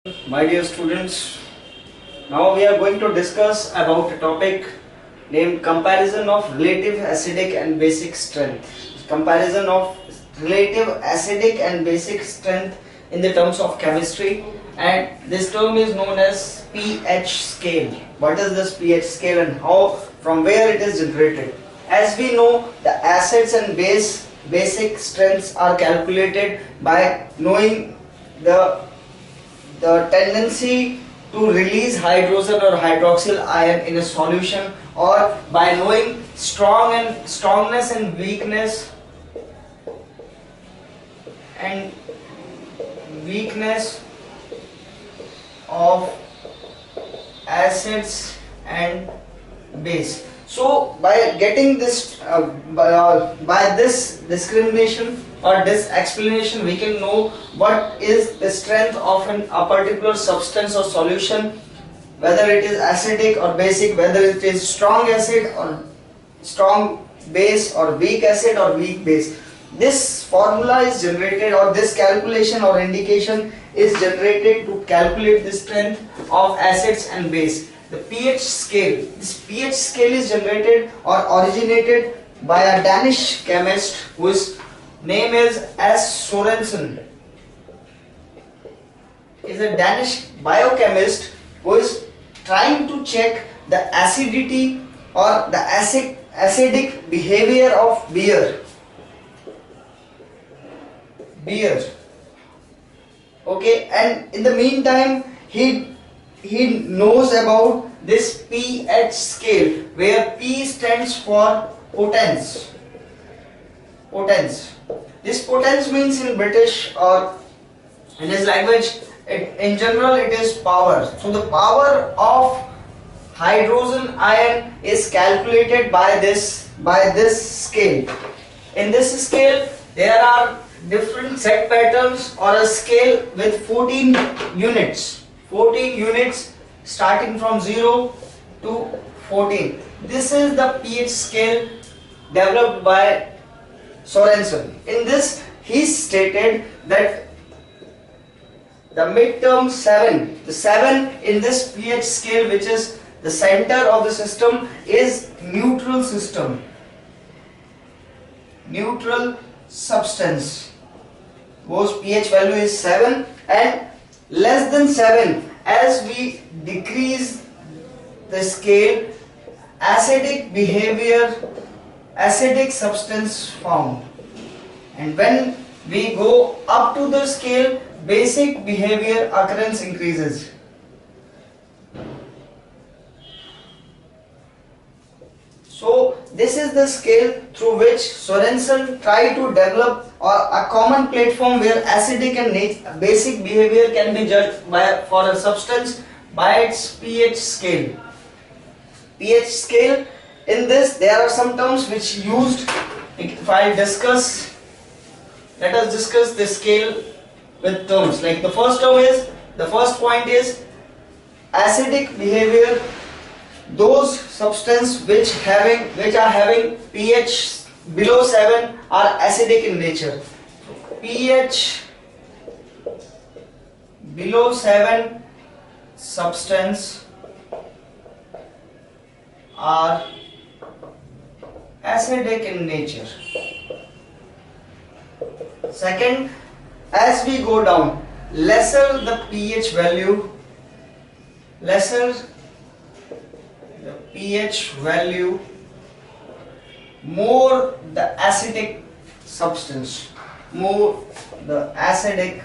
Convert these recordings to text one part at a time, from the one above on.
My dear students, now we are going to discuss about a topic named comparison of relative acidic and basic strength. Comparison of relative acidic and basic strength in the terms of chemistry, and this term is known as pH scale. What is this pH scale and how, from where it is generated? As we know, the acids and basic strengths are calculated by knowing the tendency to release hydrogen or hydroxyl ion in a solution, or by knowing strongness and weakness of acids and base. So by getting this by this discrimination or this explanation, we can know what is the strength of a particular substance or solution, whether it is acidic or basic, whether it is strong acid or strong base, or weak acid or weak base. This formula is generated, or this calculation or indication is generated to calculate the strength of acids and base. The pH scale. This pH scale is generated or originated by a Danish chemist whose name is S. Sorensen. He is a Danish biochemist who is trying to check the acidity or the acidic behavior of beer. Okay, and in the meantime he knows about this pH scale, where P stands for potence. This potence means in British or in his language, in general it is power. So the power of hydrogen ion is calculated by this scale. In this scale there are different set patterns, or a scale with 14 units. 14 units starting from 0 to 14. This is the pH scale developed by Sorensen. In this, he stated that the midterm 7, the 7 in this pH scale, which is the center of the system, is neutral system, neutral substance, whose pH value is 7, and less than 7, as we decrease the scale, acidic behavior, acidic substance found, and when we go up to the scale, basic behavior occurrence increases. So this is the scale through which Sorensen tried to develop a common platform where acidic and basic behavior can be judged for a substance by its pH scale. pH scale, in this there are some terms which used. If I discuss, let us discuss the scale with terms. Like the first point is acidic behavior. Those substances which are having pH below 7 are acidic in nature. pH below 7 substances are acidic in nature. Second, as we go down, lesser the pH value, more the acidic substance, more the acidic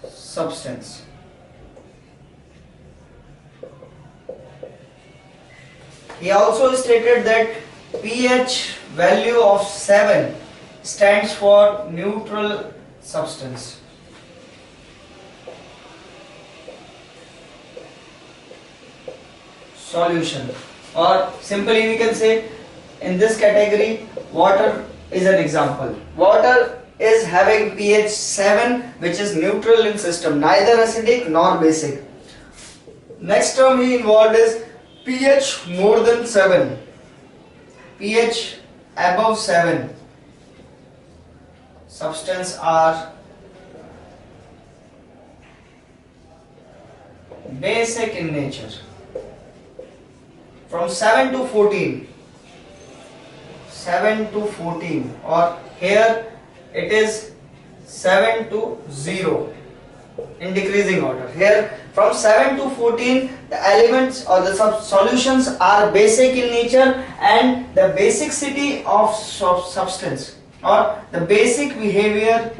substance. He also stated that pH value of 7 stands for neutral substance. Solution, or simply we can say in this category, water is an example. Water is having pH 7, which is neutral in system, neither acidic nor basic. Next term he involved is pH more than 7, pH above 7 substance are basic in nature. From 7 to 14, 7 to 14, or here it is 7 to 0 in decreasing order. Here from 7 to 14, the elements or the solutions are basic in nature, and the basicity of substance or the basic behavior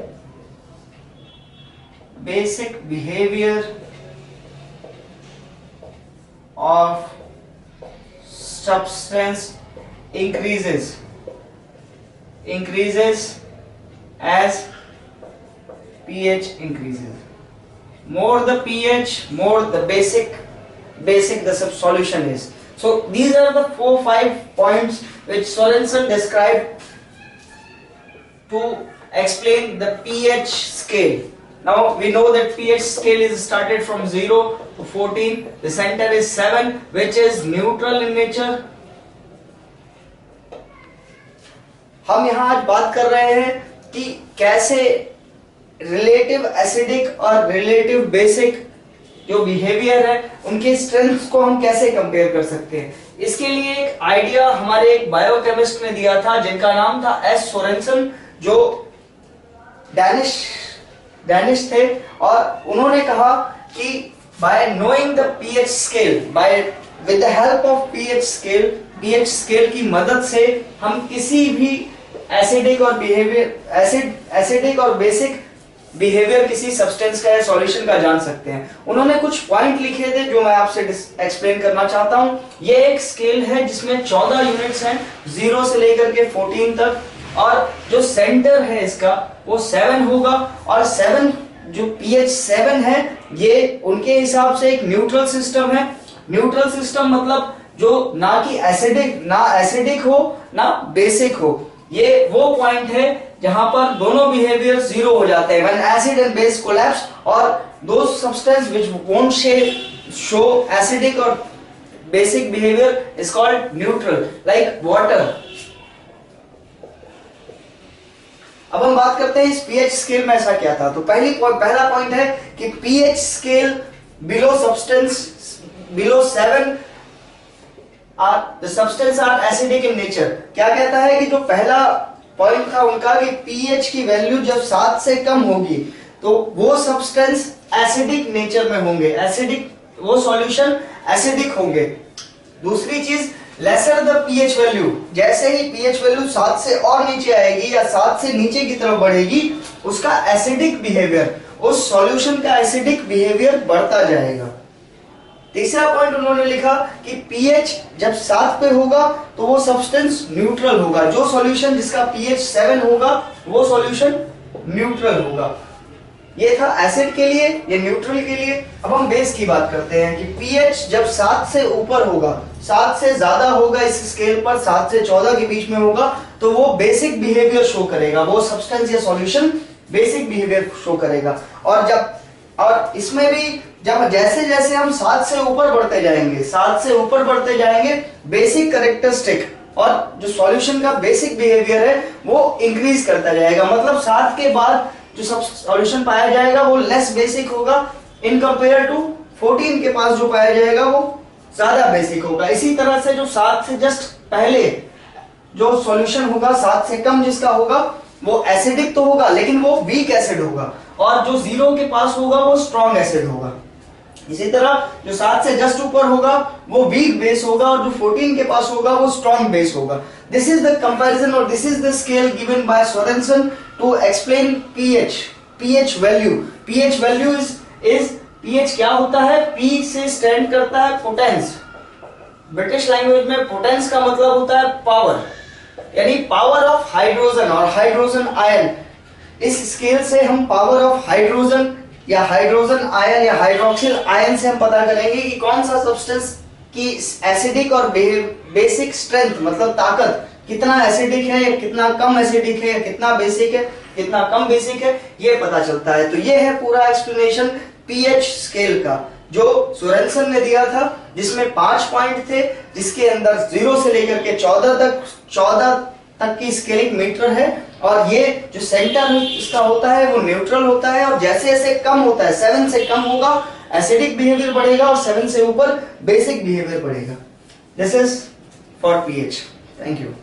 of substance increases as pH increases. More the pH, more the basic the solution is. So these are the 4-5 points which Sorensen described to explain the pH scale. Now we know that pH scale is started from 0 to 14. The center is 7, which is neutral in nature. हम यहाँ आज बात कर रहे हैं कि कैसे relative acidic और रिलेटिव बेसिक जो बिहेवियर है उनके स्ट्रेंथ्स को हम कैसे कंपेयर कर सकते हैं। इसके लिए एक आइडिया हमारे एक बायोकेमिस्ट ने दिया था जिनका नाम था एस सोरेनसन, जो डैनिश थे, और उन्होंने कहा कि bye knowing the pH scale, with the help of pH scale की मदद से हम किसी भी एसिडिक और बेसिक बिहेवियर किसी सब्सटेंस का या सॉल्यूशन का जान सकते हैं। उन्होंने कुछ पॉइंट लिखे थे जो मैं आपसे एक्सप्लेन करना चाहता हूं। ये एक स्केल है जिसमें 14 यूनिट्स हैं, 0 से लेकर के 14 तक, और जो सेंटर है इसका वो 7 होगा, और 7 जो pH 7 है ये उनके हिसाब से एक न्यूट्रल सिस्टम है। न्यूट्रल सिस्टम मतलब जो ना कि एसिडिक हो ना बेसिक हो। ये वो पॉइंट है जहां पर दोनों बिहेवियर 0 हो जाते हैं, when acid and base collapse, और those substance which won't show acidic or basic behavior is called neutral, like water. अब हम बात करते हैं इस pH स्केल में ऐसा क्या था। तो पहला पॉइंट है कि pH scale below 7 the substance are acidic in nature। क्या कहता है कि जो पहला पॉइंट था उनका कि pH की वैल्यू जब 7 से कम होगी तो वो सब्सटेंस एसिडिक नेचर में होंगे, वो सॉल्यूशन एसिडिक होंगे। दूसरी चीज, लेसर द pH वैल्यू, जैसे ही pH वैल्यू 7 से और नीचे आएगी या 7 से नीचे की तरफ बढ़ेगी, उसका एसिडिक बिहेवियर, उस सॉल्यूशन का एसिडिक बिहेवियर बढ़ता जाएगा। तीसरा पॉइंट उन्होंने लिखा कि pH जब 7 पे होगा तो वो सब्सटेंस न्यूट्रल होगा। जो सॉल्यूशन जिसका pH 7 होगा वो सॉल्यूशन न्यूट्रल होगा। ये था एसिड के लिए, ये न्यूट्रल के लिए। अब हम बेस की बात करते हैं कि pH जब 7 से ऊपर होगा, 7 से ज्यादा होगा इस स्केल पर, 7 से 14 के बीच में होगा, तो वो बेसिक बिहेवियर शो करेगा, वो सब्सटेंस या सॉल्यूशन बेसिक बिहेवियर शो करेगा। और इसमें भी जब जैसे हम 7 से ऊपर बढ़ते जाएंगे, बेसिक कैरेक्टरिस्टिक और जो सॉल्यूशन का बेसिक बिहेवियर है वो इंक्रीज करता जाएगा। मतलब 7 के बाद जो सॉल्यूशन पाया जाएगा वो लेस बेसिक होगा इन कंपेयर टू 14 के पास जो पाया जाएगा वो ज्यादा बेसिक होगा। इसी तरह से जो 7 से जस्ट पहले जो सॉल्यूशन होगा, 7 से कम जिसका होगा, वो एसिडिक तो होगा लेकिन वो वीक एसिड होगा, और जो 0 के पास होगा वो स्ट्रॉन्ग एसिड होगा। इसी तरह जो 7 से जस्ट ऊपर होगा वो वीक बेस होगा, और जो 14 के पास होगा वो स्ट्रॉन्ग बेस होगा। दिस इज द कंपैरिजन और this is the scale given by Sorensen to explain pH value. pH value is pH क्या होता है? P से स्टैंड करता है पोटेंस। ब्रिटिश लैंग्वेज में पोटेंस का मतलब होता है पावर, यानी पावर ऑफ हाइड्रोजन और हाइड्रोजन आयन। इस स्केल से हम पावर ऑफ हाइड्रोजन या हाइड्रोजन आयन या हाइड्रोक्सिल आयन से हम पता करेंगे कि कौन सा सब्सटेंस की एसिडिक और बेसिक स्ट्रेंथ मतलब ताकत कितना एसिडिक है या कितना कम एसिडिक है या कितना बेसिक है, कितना कम बेसिक है, ये पता चलता है। तो ये है पूरा एक्सप्लेनेशन pH स्केल का जो सोरेनसन ने दिया था, जिसमें 5 पॉइंट थे, जिसके अंदर 0 से लेकर के 14 तक 14 तक की स्केलिंग मीटर है, और ये जो सेंटर इसका होता है वो न्यूट्रल होता है, और जैसे जैसे कम होता है 7 से कम होगा एसिडिक बिहेवियर बढ़ेगा, और 7 से ऊपर बेसिक बिहेवियर बढ़ेगा। This is for pH. Thank you.